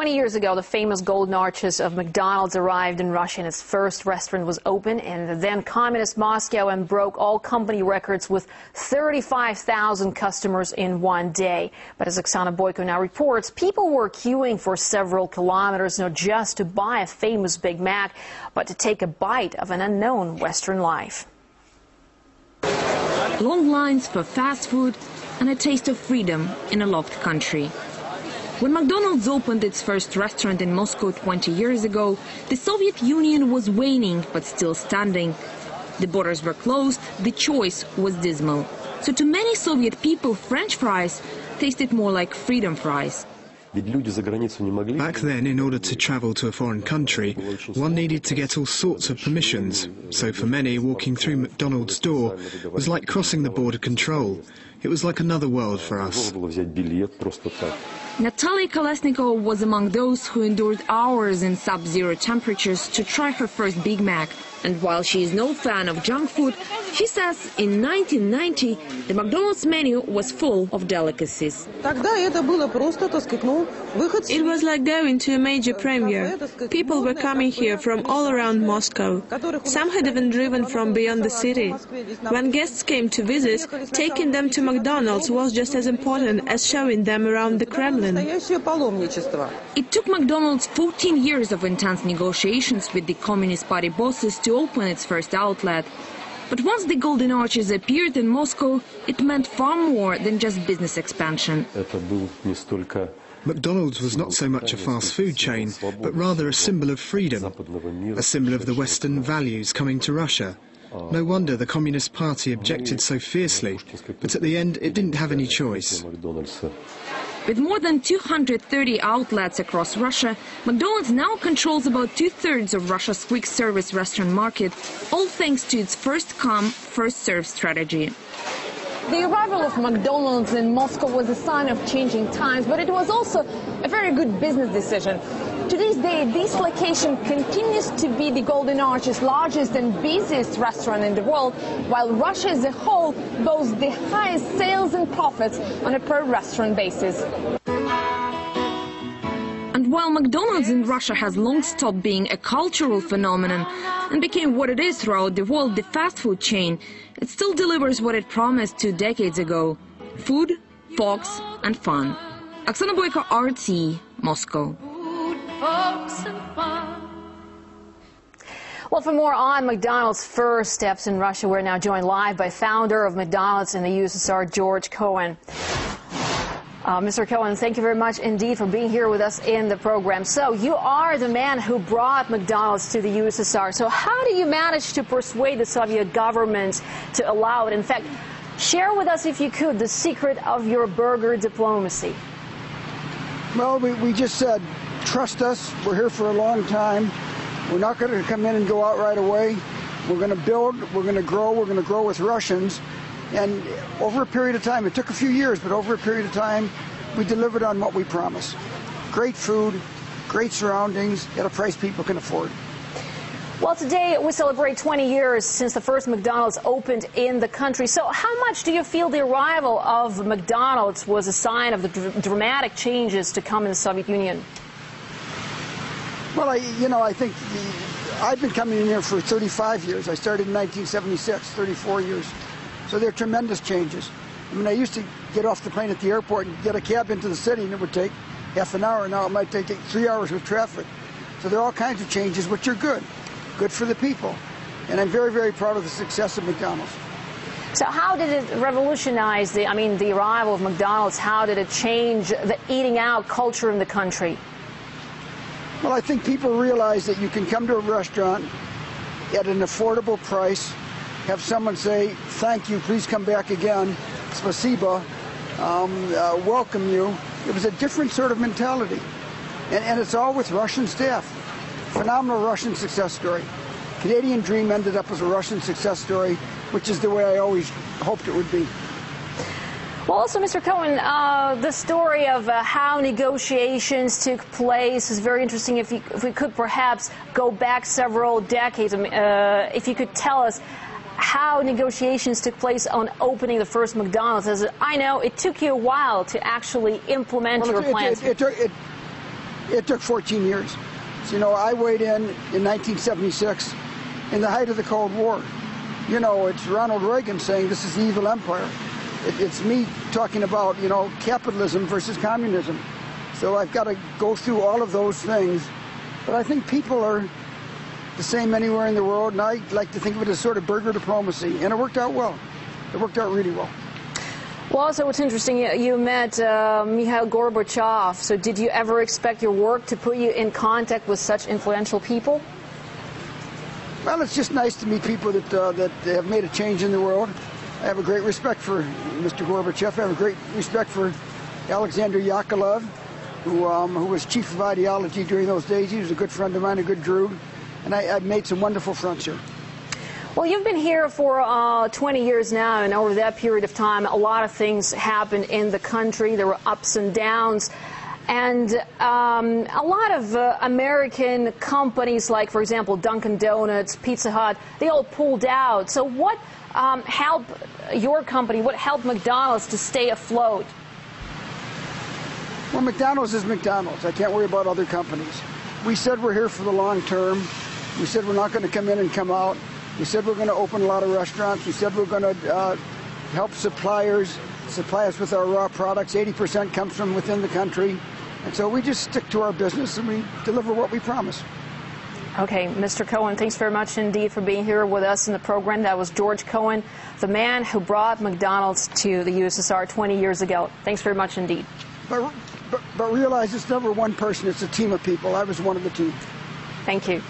20 years ago, the famous golden arches of McDonald's arrived in Russia, and its first restaurant was opened in the then communist Moscow and broke all company records with 35,000 customers in one day. But as Oksana Boyko now reports, people were queuing for several kilometers not just to buy a famous Big Mac, but to take a bite of an unknown Western life. Long lines for fast food and a taste of freedom in a loved country. When McDonald's opened its first restaurant in Moscow 20 years ago, the Soviet Union was waning but still standing. The borders were closed, the choice was dismal. So to many Soviet people, French fries tasted more like freedom fries. Back then, in order to travel to a foreign country, one needed to get all sorts of permissions. So for many, walking through McDonald's door was like crossing the border control. It was like another world for us. Natalia Kolesnikova was among those who endured hours in sub-zero temperatures to try her first Big Mac. And while she is no fan of junk food, she says in 1990 the McDonald's menu was full of delicacies. It was like going to a major premiere. People were coming here from all around Moscow. Some had even driven from beyond the city. When guests came to visit, taking them to McDonald's was just as important as showing them around the Kremlin. It took McDonald's 14 years of intense negotiations with the Communist Party bosses to open its first outlet. But once the golden arches appeared in Moscow, it meant far more than just business expansion. McDonald's was not so much a fast food chain, but rather a symbol of freedom, a symbol of the Western values coming to Russia. No wonder the Communist Party objected so fiercely, but at the end it didn't have any choice. With more than 230 outlets across Russia, McDonald's now controls about two-thirds of Russia's quick-service restaurant market, all thanks to its first-come, first-served strategy. The arrival of McDonald's in Moscow was a sign of changing times, but it was also a very good business decision. To this day, this location continues to be the Golden Arch's largest and busiest restaurant in the world, while Russia as a whole boasts the highest sales and profits on a per-restaurant basis. And while McDonald's in Russia has long stopped being a cultural phenomenon and became what it is throughout the world, the fast food chain, it still delivers what it promised 2 decades ago: food, folks and fun. Oksana Boyko, RT, Moscow. Well, for more on McDonald's first steps in Russia, we're now joined live by founder of McDonald's in the USSR, George Cohen. Mr. Cohen, thank you very much indeed for being here with us in the program. So you are the man who brought McDonald's to the USSR. So how do you manage to persuade the Soviet government to allow it? In fact, share with us, if you could, the secret of your burger diplomacy. Well, we just said, trust us. We're here for a long time. We're not going to come in and go out right away. We're going to build. We're going to grow. We're going to grow with Russians. And over a period of time, it took a few years, but over a period of time, we delivered on what we promised. Great food, great surroundings, at a price people can afford. Well, today we celebrate 20 years since the first McDonald's opened in the country. So how much do you feel the arrival of McDonald's was a sign of the dramatic changes to come in the Soviet Union? Well, I think I've been coming in here for 35 years. I started in 1976, 34 years. So there are tremendous changes. I mean, I used to get off the plane at the airport and get a cab into the city, and it would take half an hour. Now it might take 3 hours with traffic. So there are all kinds of changes, which are good for the people. And I'm very, very proud of the success of McDonald's. So how did it revolutionize the arrival of McDonald's? How did it change the eating out culture in the country? Well, I think people realize that you can come to a restaurant at an affordable price, have someone say, thank you, please come back again, spasibo, welcome you. It was a different sort of mentality. And it's all with Russian staff. Phenomenal Russian success story. Canadian Dream ended up as a Russian success story, which is the way I always hoped it would be. Well, also, Mr. Cohen, the story of how negotiations took place is very interesting. If we could perhaps go back several decades, if you could tell us how negotiations took place on opening the first McDonald's. As I know, it took you a while to actually implement your plans. It took 14 years. So, you know, I weighed in 1976 in the height of the Cold War. You know, it's Ronald Reagan saying this is the evil empire. It's me talking about, you know, capitalism versus communism. So I've got to go through all of those things. But I think people are the same anywhere in the world, and I like to think of it as sort of burger diplomacy, and it worked out well. It worked out really well. Well, also what's interesting, you met Mikhail Gorbachev, so did you ever expect your work to put you in contact with such influential people? Well, it's just nice to meet people that have made a change in the world. I have a great respect for Mr. Gorbachev. I have a great respect for Alexander Yakovlev, who was chief of ideology during those days. He was a good friend of mine, a good Druid, and I've made some wonderful friends here. Well, you've been here for 20 years now, and over that period of time, a lot of things happened in the country. There were ups and downs. And a lot of American companies, like, for example, Dunkin' Donuts, Pizza Hut, they all pulled out. So what helped your company, what helped McDonald's to stay afloat? Well, McDonald's is McDonald's. I can't worry about other companies. We said we're here for the long term. We said we're not going to come in and come out. We said we're going to open a lot of restaurants. We said we're going to help suppliers supply us with our raw products. 80% comes from within the country. And so we just stick to our business and we deliver what we promise. Okay, Mr. Cohen, thanks very much indeed for being here with us in the program. That was George Cohen, the man who brought McDonald's to the USSR 20 years ago. Thanks very much indeed. But realize it's never one person, it's a team of people. I was one of the team. Thank you.